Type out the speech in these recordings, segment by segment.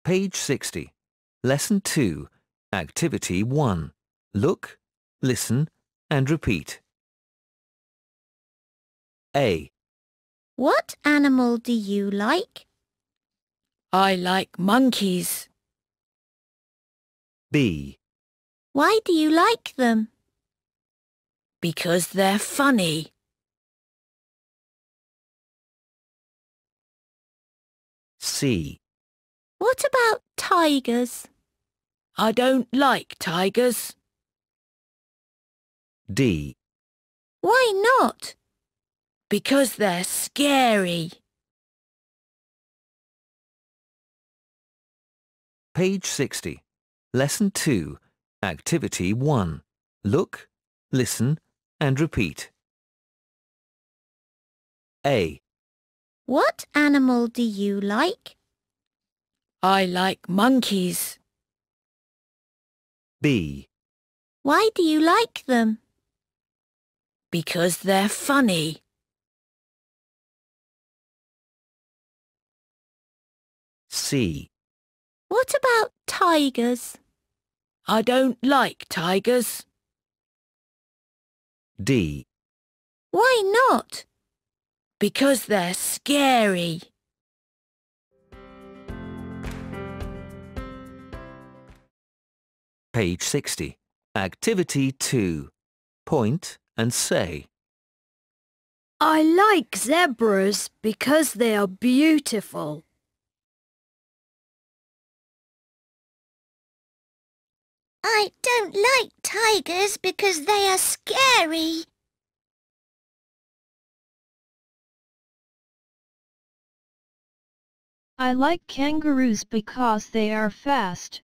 Page 60. Lesson 2. Activity 1. Look, listen and repeat. A. What animal do you like? I like monkeys. B. Why do you like them? Because they're funny. C. What about tigers? I don't like tigers. D. Why not? Because they're scary. Page 60. Lesson 2. Activity 1. Look, listen and repeat. A. What animal do you like? I like monkeys. B. Why do you like them? Because they're funny. C. What about tigers? I don't like tigers. D. Why not? Because they're scary. Page 60. Activity 2. Point and say. I like zebras because they are beautiful. I don't like tigers because they are scary. I like kangaroos because they are fast.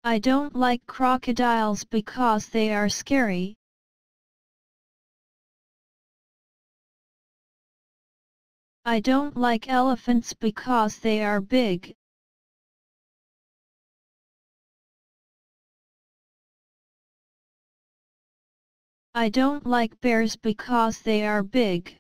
I don't like crocodiles because they are scary. I don't like elephants because they are big. I don't like bears because they are big.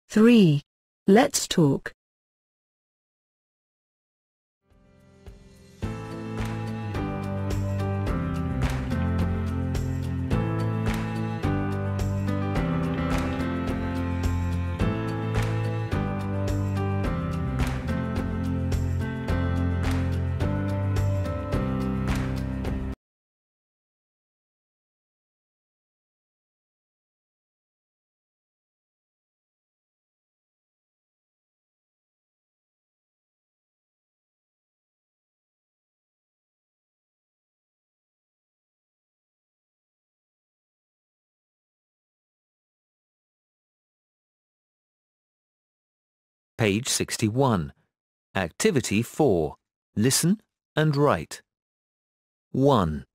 Three. Let's talk. Page 61. Activity 4. Listen and write. 1.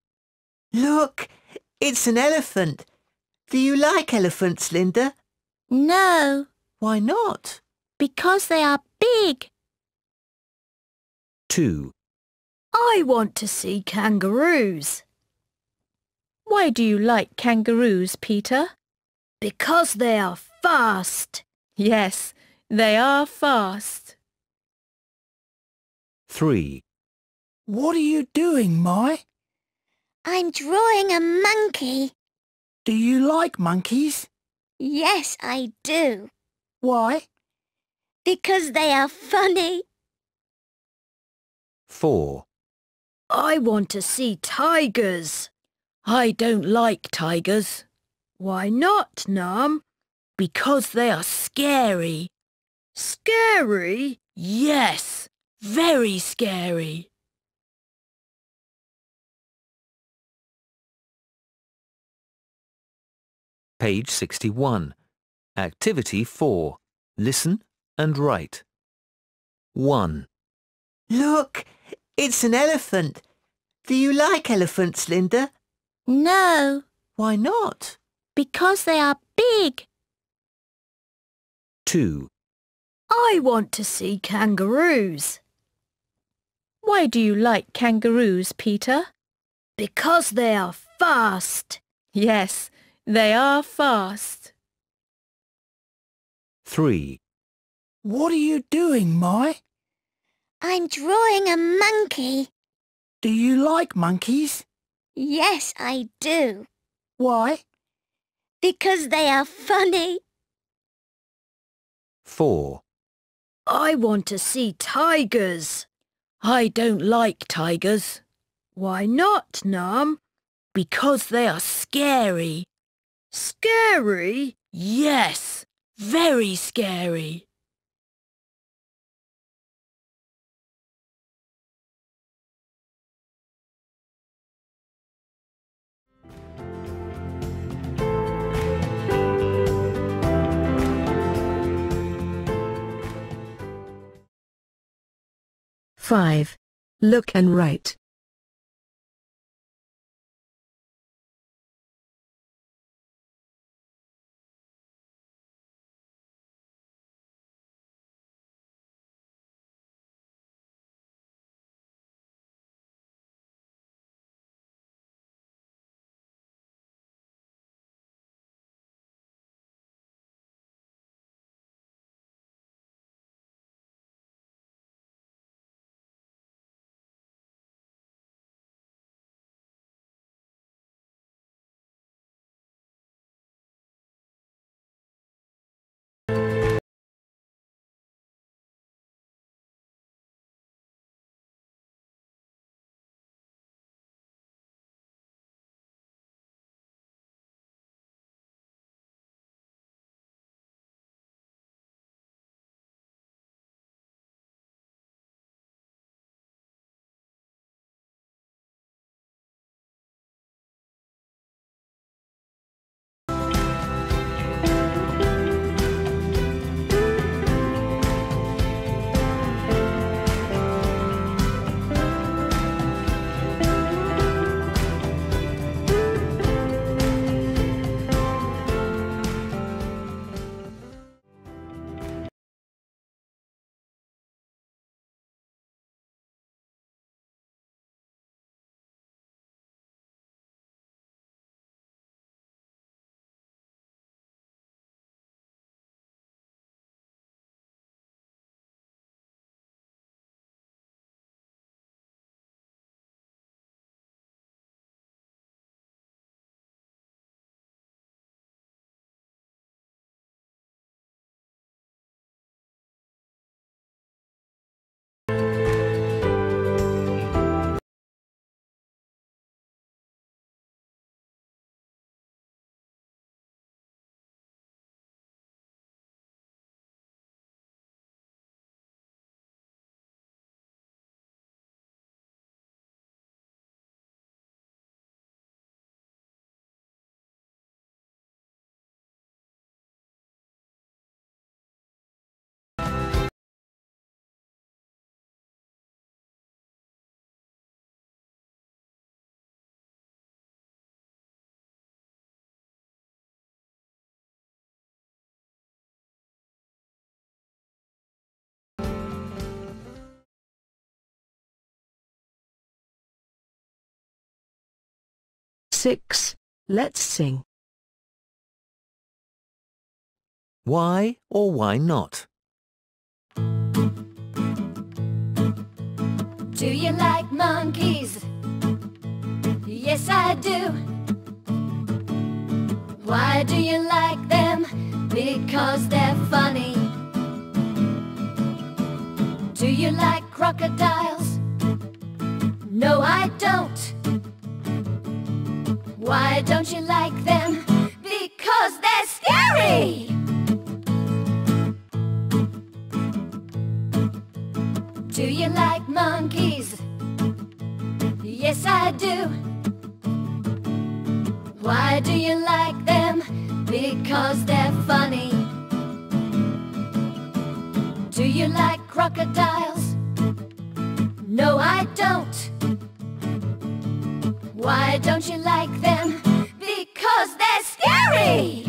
Look, it's an elephant. Do you like elephants, Linda? No, Why not? because they are big. 2. I want to see kangaroos. Why do you like kangaroos, Peter? Because they are fast. Yes, they are fast. 3. What are you doing, Mai? I'm drawing a monkey. Do you like monkeys? Yes, I do. Why? Because they are funny. 4. I want to see tigers. I don't like tigers. Why not, Num? Because they are scary. Scary? Yes, very scary. Page 61. Activity 4. Listen and write. 1. Look, it's an elephant. Do you like elephants, Linda? No, Why not? because they are big. 2. I want to see kangaroos. Why do you like kangaroos, Peter? Because they are fast. Yes, they are fast. 3. What are you doing, Mai? I'm drawing a monkey. Do you like monkeys? Yes, I do. Why? Because they are funny. 4. I want to see tigers. I don't like tigers. Why not, Nam? Because they are scary. Scary? Yes, very scary. Five. Look and write. Six. Let's sing. Why or why not? Do you like monkeys? Yes, I do. Why do you like them? Because they're funny. Do you like crocodiles? No, I don't. Why don't you like them? Because they're scary! Do you like monkeys? Yes, I do. Why do you like them? Because they're funny. Do you like crocodiles? No, I don't. Why don't you like them? Because they're scary!